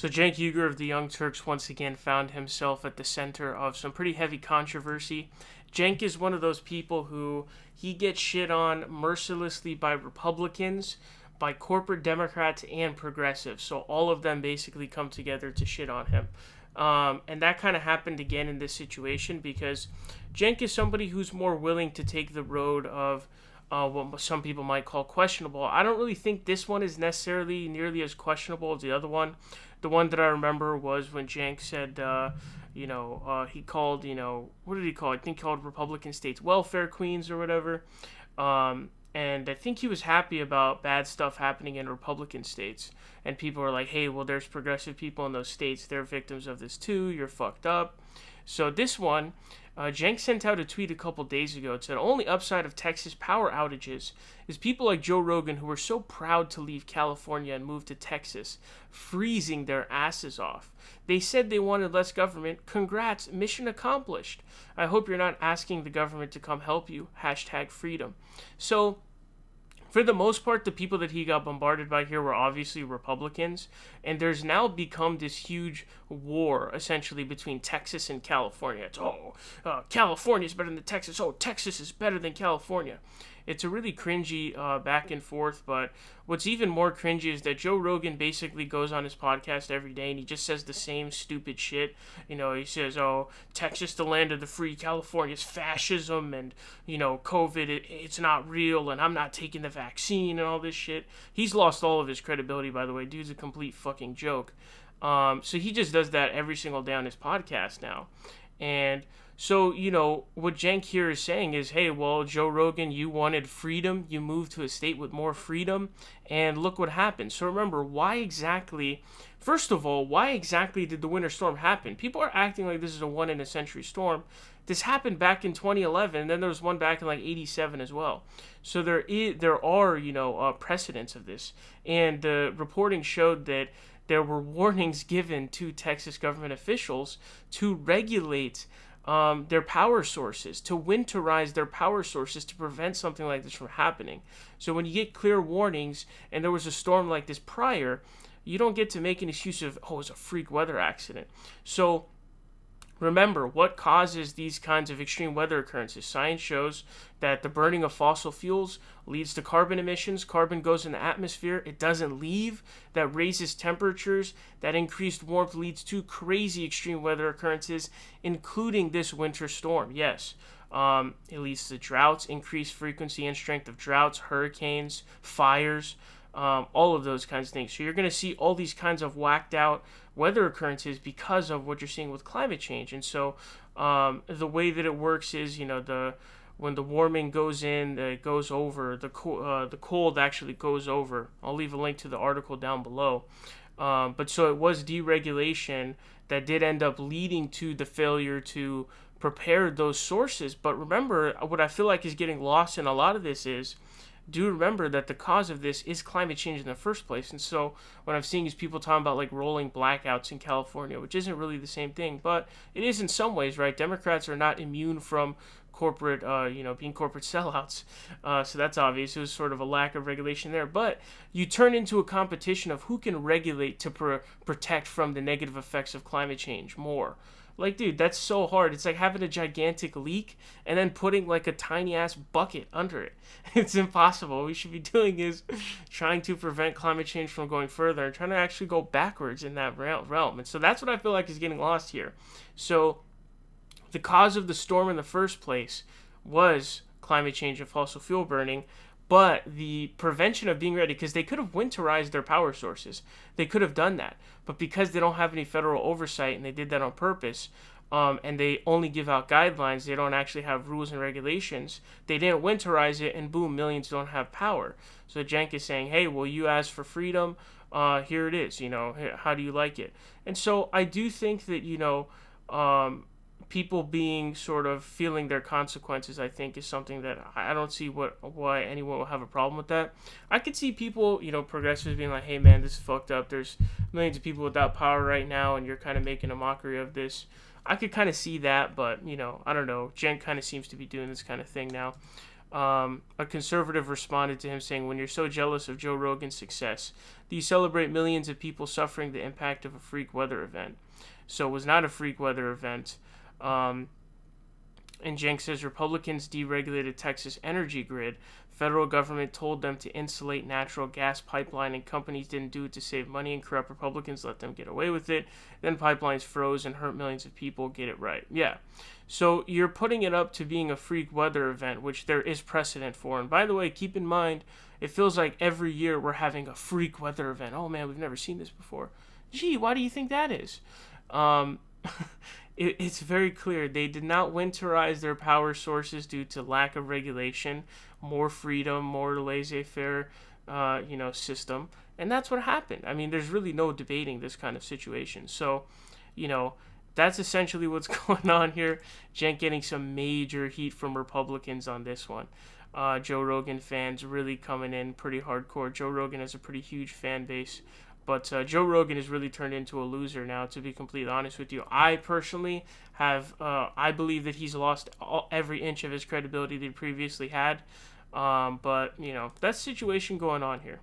So Cenk Uygur of the Young Turks once again found himself at the center of some pretty heavy controversy. Cenk is one of those people who he gets shit on mercilessly by Republicans, by corporate Democrats, and progressives. So all of them basically come together to shit on him. And that kind of happened again in this situation because Cenk is somebody who's more willing to take the road of what some people might call questionable. I don't really think this one is necessarily nearly as questionable as the other one. The one that I remember was when Cenk said, he called, what did he call? I think he called Republican states welfare queens or whatever. And I think he was happy about bad stuff happening in Republican states. And people were like, hey, well, there's progressive people in those states. They're victims of this too. You're fucked up. So this one, Cenk sent out a tweet a couple days ago. It said, only upside of Texas power outages is people like Joe Rogan who were so proud to leave California and move to Texas, freezing their asses off. They said they wanted less government. Congrats, mission accomplished. I hope you're not asking the government to come help you. #freedom. So for the most part, the people that he got bombarded by here were obviously Republicans, and there's now become this huge war, essentially, between Texas and California. It's, California's better than Texas. Oh, Texas is better than California. It's a really cringy back and forth, but what's even more cringy is that Joe Rogan basically goes on his podcast every day and he just says the same stupid shit. He says, oh, Texas, the land of the free, California's fascism, and, COVID, it's not real, and I'm not taking the vaccine and all this shit. He's lost all of his credibility, by the way. Dude's a complete fucking joke. So he just does that every single day on his podcast now. And so, what Cenk here is saying is, hey, well, Joe Rogan, you wanted freedom. You moved to a state with more freedom. And look what happened. So remember, first of all, why exactly did the winter storm happen? People are acting like this is a one-in-a-century storm. This happened back in 2011, and then there was one back in 87 as well. So there are precedents of this. And the reporting showed that there were warnings given to Texas government officials to regulate their power sources, to winterize their power sources to prevent something like this from happening. So when you get clear warnings and there was a storm like this prior, you don't get to make an excuse of, it's a freak weather accident. So remember, what causes these kinds of extreme weather occurrences? Science shows that the burning of fossil fuels leads to carbon emissions. Carbon goes in the atmosphere. It doesn't leave. That raises temperatures. That increased warmth leads to crazy extreme weather occurrences, including this winter storm. Yes. It leads to droughts, increased frequency and strength of droughts, hurricanes, fires, all of those kinds of things. So you're going to see all these kinds of whacked out weather occurrences because of what you're seeing with climate change. And so the way that it works is, when the warming goes in, it goes over, the cold actually goes over. I'll leave a link to the article down below. But so it was deregulation that did end up leading to the failure to prepare those sources. But remember, what I feel like is getting lost in a lot of this is, do remember that the cause of this is climate change in the first place. And so what I'm seeing is people talking about rolling blackouts in California, which isn't really the same thing, but it is in some ways, right? Democrats are not immune from corporate, being corporate sellouts. So that's obvious. It was sort of a lack of regulation there. But you turn into a competition of who can regulate to protect from the negative effects of climate change more. Dude, that's so hard. It's like having a gigantic leak and then putting a tiny ass bucket under it. It's impossible. What we should be doing is trying to prevent climate change from going further and trying to actually go backwards in that realm. And so that's what I feel like is getting lost here. So the cause of the storm in the first place was climate change and fossil fuel burning, but the prevention of being ready, because they could have winterized their power sources. They could have done that. But because they don't have any federal oversight, and they did that on purpose, and they only give out guidelines, they don't actually have rules and regulations, they didn't winterize it, and boom, millions don't have power. So Cenk is saying, hey, well, you asked for freedom, here it is, how do you like it? And so I do think that, people being sort of feeling their consequences, I think, is something that I don't see why anyone will have a problem with that. I could see people, progressives being like, hey man, this is fucked up. There's millions of people without power right now, and you're kind of making a mockery of this. I could kind of see that, but, I don't know. Cenk kind of seems to be doing this kind of thing now. A conservative responded to him saying, "When you're so jealous of Joe Rogan's success, do you celebrate millions of people suffering the impact of a freak weather event?" So it was not a freak weather event. Um, and Cenk says Republicans deregulated Texas energy grid. Federal government told them to insulate natural gas pipeline, and companies didn't do it to save money, and corrupt Republicans let them get away with it. Then pipelines froze and hurt millions of people. Get it right. Yeah. So you're putting it up to being a freak weather event, which there is precedent for. And by the way, keep in mind, it feels like every year we're having a freak weather event. Oh man, we've never seen this before. Gee, why do you think that is? Um, it's very clear they did not winterize their power sources due to lack of regulation, more freedom, more laissez-faire, system, and that's what happened. I mean, there's really no debating this kind of situation. So, you know, that's essentially what's going on here. Cenk getting some major heat from Republicans on this one. Joe Rogan fans really coming in pretty hardcore. Joe Rogan has a pretty huge fan base. But Joe Rogan has really turned into a loser now, to be completely honest with you. I personally I believe that he's lost every inch of his credibility that he previously had. But, that's the situation going on here.